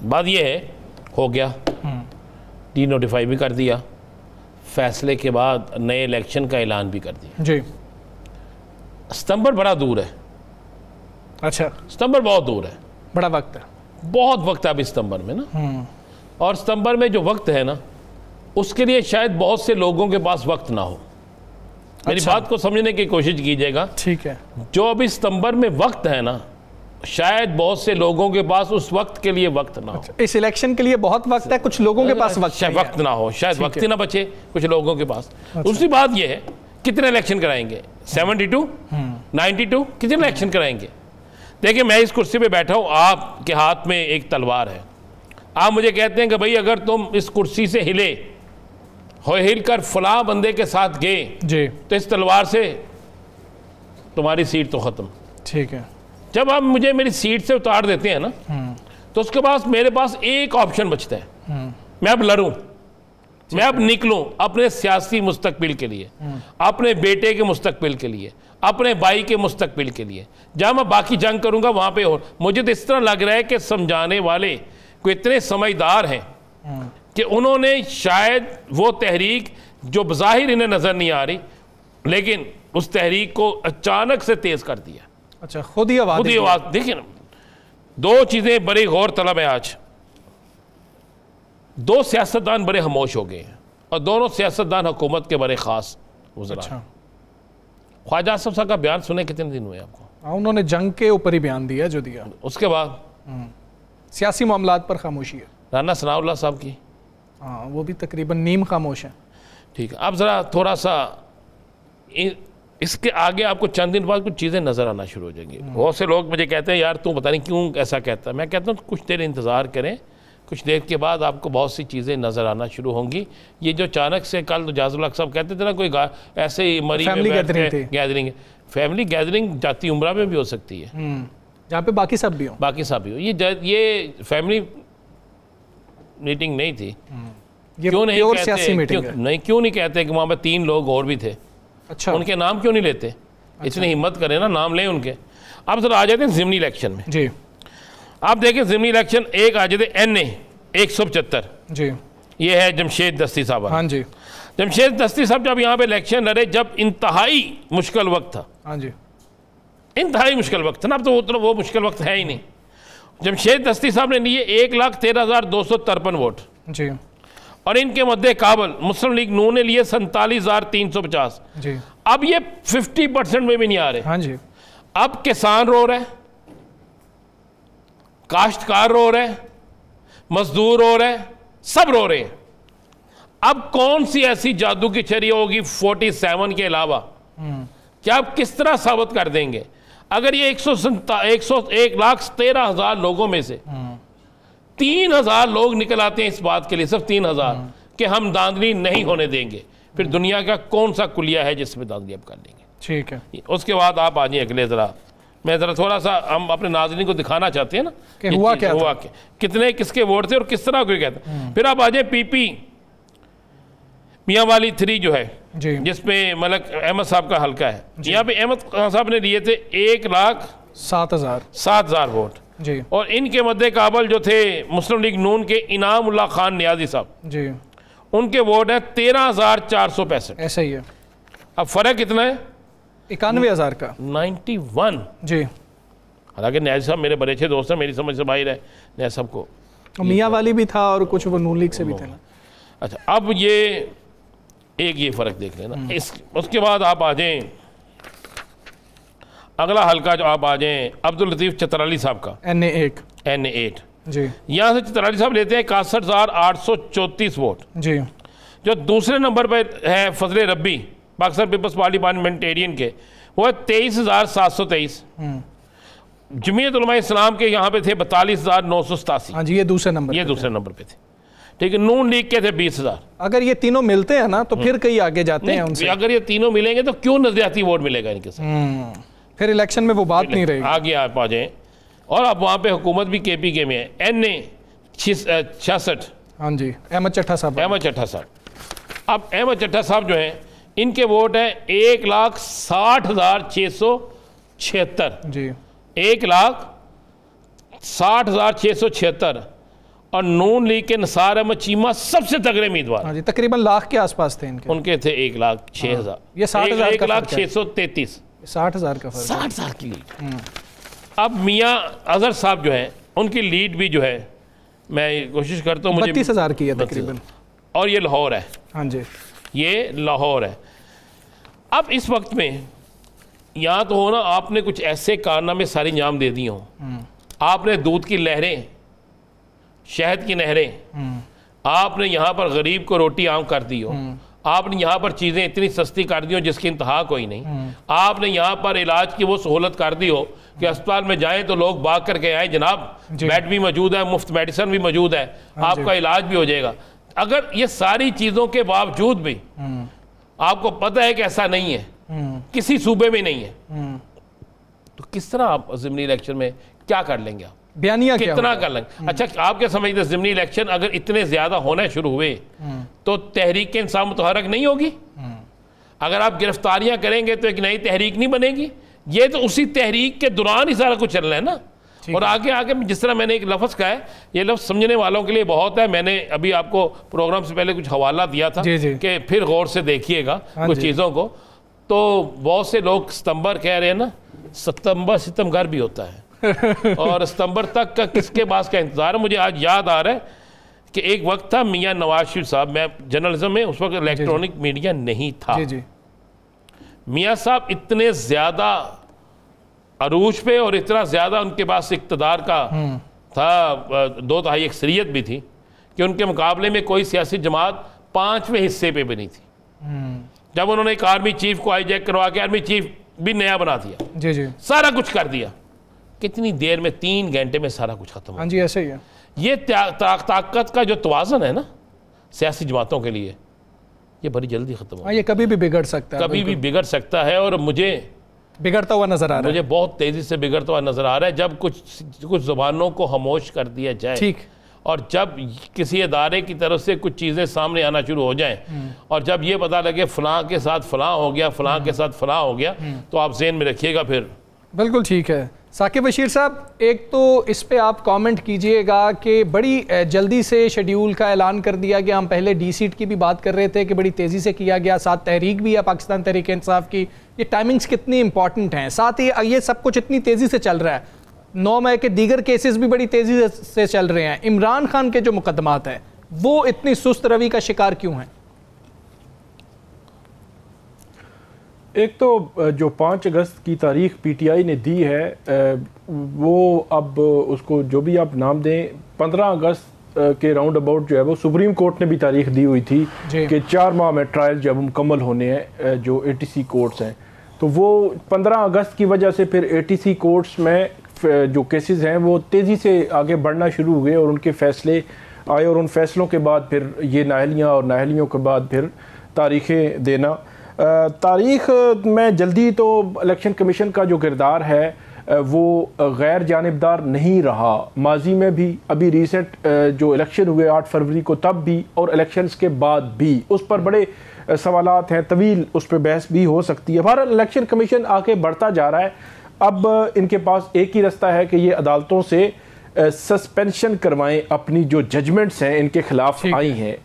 बात ये है, हो गया, डी नोटिफाई भी कर दिया, फैसले के बाद नए इलेक्शन का ऐलान भी कर दिया जी। सितंबर बड़ा दूर है। अच्छा, सितंबर बहुत दूर है, बड़ा वक्त है, बहुत वक्त है अभी सितंबर में ना। और सितंबर में जो वक्त है ना, उसके लिए शायद बहुत से लोगों के पास वक्त ना हो। मेरी बात को समझने की कोशिश कीजिएगा। ठीक है। जो अभी सितंबर में वक्त है ना, शायद बहुत से लोगों के पास उस वक्त के लिए वक्त ना हो। इस इलेक्शन के लिए बहुत वक्त है, कुछ लोगों के पास वक्त ना हो, शायद वक्त ही ना बचे कुछ लोगों के पास। दूसरी बात यह है, कितने इलेक्शन कराएंगे? 72, 92, कितने इलेक्शन कराएंगे? देखिए, मैं इस कुर्सी पे बैठा हूं, आपके हाथ में एक तलवार है। आप मुझे कहते हैं कि भाई अगर तुम इस कुर्सी से हिल कर फलां बंदे के साथ गए जी, तो इस तलवार से तुम्हारी सीट तो खत्म। ठीक है। जब आप मुझे मेरी सीट से उतार देते हैं ना, तो उसके पास मेरे पास एक ऑप्शन बचता है, मैं अब लड़ूं, मैं अब निकलूं अपने सियासी मुस्तकबिल के लिए, अपने बेटे के मुस्तकबिल के लिए, अपने भाई के मुस्तकबिल के लिए। जहां मैं बाकी जंग करूंगा वहां पे हो। मुझे तो इस तरह लग रहा है कि समझाने वाले कोई इतने समझदार हैं कि उन्होंने शायद वो तहरीक जो बज़ाहिर इन्हें नजर नहीं आ रही, लेकिन उस तहरीक को अचानक से तेज कर दिया। अच्छा, खुद ही आवाज। देखिए ना, दो चीजें बड़ी गौर तलब है। आज दो सियासतदान बड़े खामोश हो गए हैं और दोनों सियासतदान हुकूमत के बड़े खास गुज़रा। अच्छा। ख्वाजा आसिफ साहब का बयान सुने कितने दिन हुए आपको? उन्होंने जंग के ऊपर ही बयान दिया जो दिया। उसके बाद सियासी मामलात पर खामोशी है। राना सनाउल्लाह साहब की, हाँ, वो भी तकरीबन नीम खामोश है। ठीक है। अब ज़रा थोड़ा सा इसके आगे आपको चंद दिन बाद कुछ चीज़ें नज़र आना शुरू हो जाएंगी। बहुत से लोग मुझे कहते हैं यार तू पता नहीं क्यों ऐसा कहता है। मैं कहता हूँ कुछ देर इंतज़ार करें, कुछ देर के बाद आपको बहुत सी चीज़ें नज़र आना शुरू होंगी। ये जो अचानक से कल तो जाजुल हक साहब कहते थे ना, कोई ऐसे ही मरी गैदरिंग, फैमिली गैदरिंग जाती उम्रा में भी हो सकती है, जहाँ पे बाकी सब भी हो। ये फैमिली मीटिंग नहीं थी। ये क्यों नहीं कहते? सियासी मीटिंग है। क्यों नहीं कहते कि वहाँ पे 3 लोग और भी थे? अच्छा, उनके नाम क्यों नहीं लेते? इतनी हिम्मत करें ना, नाम लें उनके। अब जरा आ जाते हैं ज़िमनी इलेक्शन में जी। आप देखें ज़िमनी इलेक्शन एक आ जाते NA 175 जी, ये है जमशेद दस्ती साहब। हाँ जी। जमशेद दस्ती साहब जब यहाँ पे इलेक्शन लड़े, जब इंतहाई मुश्किल वक्त था, हाँ जी, इंतहाई मुश्किल वक्त था ना, अब तो वो मुश्किल वक्त है ही नहीं। जमशेद दस्ती साहब ने लिए 1,13,253 वोट जी, और इनके मध्य काबल मुस्लिम लीग नून ने लिए 47,350 जी। अब ये 50% में भी नहीं आ रहे। हाँ जी। अब किसान रो रहे, काश्तकार रो रहे, मजदूर रो रहे, सब रो रहे हैं। अब कौन सी ऐसी जादू की छड़ी होगी 47 के अलावा कि आप किस तरह साबित कर देंगे? अगर ये 1,13,000 लोगों में से 3,000 लोग निकल आते हैं इस बात के लिए, सिर्फ 3,000 कि हम दांधली नहीं होने देंगे, फिर दुनिया का कौन सा कुलिया है जिसमें दांधली अब कर लेंगे? ठीक है। उसके बाद आप आ जाइए अगले, जरा मैं जरा थोड़ा सा हम अपने नाज़रीन को दिखाना चाहते हैं ना कि हुआ क्या था? कितने किसके वोट थे और किस तरह कोई कहता। फिर आप आ जाए PP मियाँ वाली 3 जो है, जिसमें मलक अहमद साहब का हल्का है। यहाँ पे अहमद साहब ने लिए थे 1,07,000 वोट जी। और इनके मध्य काबल जो थे मुस्लिम लीग नून के इनाम उल्लाह खान नियाजी साहब जी, उनके वोट है 13,465। ऐसा ही है। अब फर्क कितना है? 91,000 का 91 जी। हालांकि नियाजी साहब मेरे बड़े अच्छे दोस्त हैं, मेरी समझ से बाहर है नियाजी साहब को। मियाँ वाली भी था और कुछ वो नून लीग से भी थे ना। अच्छा, अब ये फ़र्क देख लेना। उसके बाद आप आ जाएं अगला हल्का, जो आप आ जाएं अब्दुल लतीफ़ चतराली साहब का NA 8 जी। यहाँ से चतराली साहब लेते हैं 61,834 वोट जी। जो दूसरे नंबर पर है फजले रब्बी पाकिस्तान पीपल्स पार्टी पार्लियामेंटेरियन के, वो है 23,723। जमीयत उलमा इस्लाम के यहाँ पे थे 42,987। हाँ जी, ये दूसरे नंबर पे थे। ठीक है, नून लीग के थे 20,000। अगर ये तीनों मिलते हैं ना तो फिर कहीं आगे जाते हैं उनसे। अगर ये तीनों मिलेंगे तो क्यों नजरियाती वोट मिलेगा इनके साथ? फिर इलेक्शन में वो बात नहीं रहेगी। आगे आप आ जाए और अब वहाँ पे हुकूमत भी KPK में है। NA 66। हाँ जी, अहमद चट्टा साहब। अब अहमद चट्टा साहब जो हैं, इनके वोट हैं 1,60,676 जी। 1,60,676 और नून लीग के निसार अहमद चीमा सबसे तगड़े उम्मीदवार। हाँ जी, तकरीबन लाख के आसपास थे इनके। उनके थे 1,06,000। ये 60,000 1,06,33। 60,000 का फर्क। 60,000 की लीड। अब मियाँ अजहर साहब जो है उनकी लीड भी जो है मैं कोशिश करता हूँ, मुझे 32,000 की है तकरीबन। और ये लाहौर है। हाँ जी, ये लाहौर है। अब इस वक्त में यहाँ तो हो ना, आपने कुछ ऐसे कारनामे सारी अंजाम दे दिए हों। आपने दूध की लहरें, शहद की नहरें, आपने यहाँ पर गरीब को रोटी आम कर दी हो, आपने यहाँ पर चीज़ें इतनी सस्ती कर दी हो जिसकी इंतहा कोई नहीं, आपने यहाँ पर इलाज की वो सहूलत कर दी हो कि अस्पताल में जाएं तो लोग भाग करके आए, जनाब बेड भी मौजूद है, मुफ्त मेडिसिन भी मौजूद है, आपका इलाज भी हो जाएगा। अगर ये सारी चीज़ों के बावजूद भी आपको पता है कि ऐसा नहीं है, किसी सूबे में नहीं है, तो किस तरह आप ज़िमनी इलेक्शन में क्या कर लेंगे? आप बयानिया कितना कर लेंगे? अच्छा, आप क्या समझते हैं ज़िमनी इलेक्शन अगर इतने ज़्यादा होने शुरू हुए तो तहरीक इंसाफ मुतहरक नहीं होगी? अगर आप गिरफ्तारियां करेंगे तो एक नई तहरीक नहीं बनेगी? ये तो उसी तहरीक के दौरान ही सारा कुछ चल रहा है ना। और आगे आगे जिस तरह मैंने एक लफ्ज़ कहा है, ये लफ्ज़ समझने वालों के लिए बहुत है। मैंने अभी आपको प्रोग्राम से पहले कुछ हवाला दिया था कि फिर गौर से देखिएगा कुछ चीज़ों को। तो बहुत से लोग सितंबर कह रहे हैं ना, सितंबर भी होता है और सितंबर तक का किसके पास का इंतज़ार है। मुझे आज याद आ रहा है कि एक वक्त था मियाँ नवाज शरीफ साहब, मैं जर्नलिज्म में उस वक्त इलेक्ट्रॉनिक मीडिया नहीं था, मियाँ साहब इतने ज़्यादा अरूज पे और इतना ज़्यादा उनके पास इक़्तिदार का था, 2/3 अक्सरियत भी थी कि उनके मुकाबले में कोई सियासी जमात 5वें हिस्से पे भी नहीं थी। जब उन्होंने एक आर्मी चीफ को हाईजैक करवा के आर्मी चीफ भी नया बना दिया, सारा कुछ कर दिया, कितनी देर में, 3 घंटे में सारा कुछ खत्म। हाँ जी, ऐसे ही है। ये ताकत का जो तवाज़ुन है ना सियासी जमातों के लिए, ये बड़ी जल्दी खत्म हो। ये कभी भी बिगड़ सकता है, कभी भी बिगड़ सकता है। और मुझे बिगड़ता हुआ नजर आ रहा है, मुझे बहुत तेजी से बिगड़ता हुआ नजर आ रहा है। जब कुछ ज़ुबानों को खामोश कर दिया जाए, ठीक, और जब किसी इदारे की तरफ से कुछ चीज़ें सामने आना शुरू हो जाएं, और जब ये पता लगे फलां के साथ फलां हो गया, फलां के साथ फलां हो गया, तो आप ज़हन में रखिएगा फिर। बिल्कुल ठीक है। साकिब बशीर साहब, एक तो इस पे आप कमेंट कीजिएगा कि बड़ी जल्दी से शेड्यूल का ऐलान कर दिया गया। हम पहले डी सीट की भी बात कर रहे थे कि बड़ी तेज़ी से किया गया, साथ तहरीक भी है पाकिस्तान तहरीक इंसाफ की। ये टाइमिंग्स कितनी इंपॉर्टेंट हैं, साथ ही ये सब कुछ इतनी तेज़ी से चल रहा है। 9 मई के दीगर केसेस भी बड़ी तेज़ी से चल रहे हैं। इमरान खान के जो मुकदमात हैं वो इतनी सुस्त रवि का शिकार क्यों हैं? एक तो जो 5 अगस्त की तारीख पीटीआई ने दी है, वो अब उसको जो भी आप नाम दें, 15 अगस्त के राउंड अबाउट जो है वो सुप्रीम कोर्ट ने भी तारीख दी हुई थी कि 4 माह में ट्रायल जब मुकम्मल होने हैं जो एटीसी कोर्ट्स हैं। तो वो 15 अगस्त की वजह से फिर एटीसी कोर्ट्स में जो केसेस हैं वो तेज़ी से आगे बढ़ना शुरू हुए और उनके फैसले आए, और उन फैसलों के बाद फिर ये नाहलियाँ, और नाहलियों के बाद फिर तारीखें देना। तारीख में जल्दी तो इलेक्शन कमीशन का जो किरदार है वो गैर जानिबदार नहीं रहा। माजी में भी, अभी रिसेंट जो इलेक्शन हुए 8 फरवरी को, तब भी और इलेक्शंस के बाद भी उस पर बड़े सवालात हैं, तवील उस पर बहस भी हो सकती है। भारत इलेक्शन कमीशन आगे बढ़ता जा रहा है। अब इनके पास एक ही रास्ता है कि ये अदालतों से सस्पेंशन करवाएं अपनी जो जजमेंट्स हैं इनके खिलाफ आई हैं।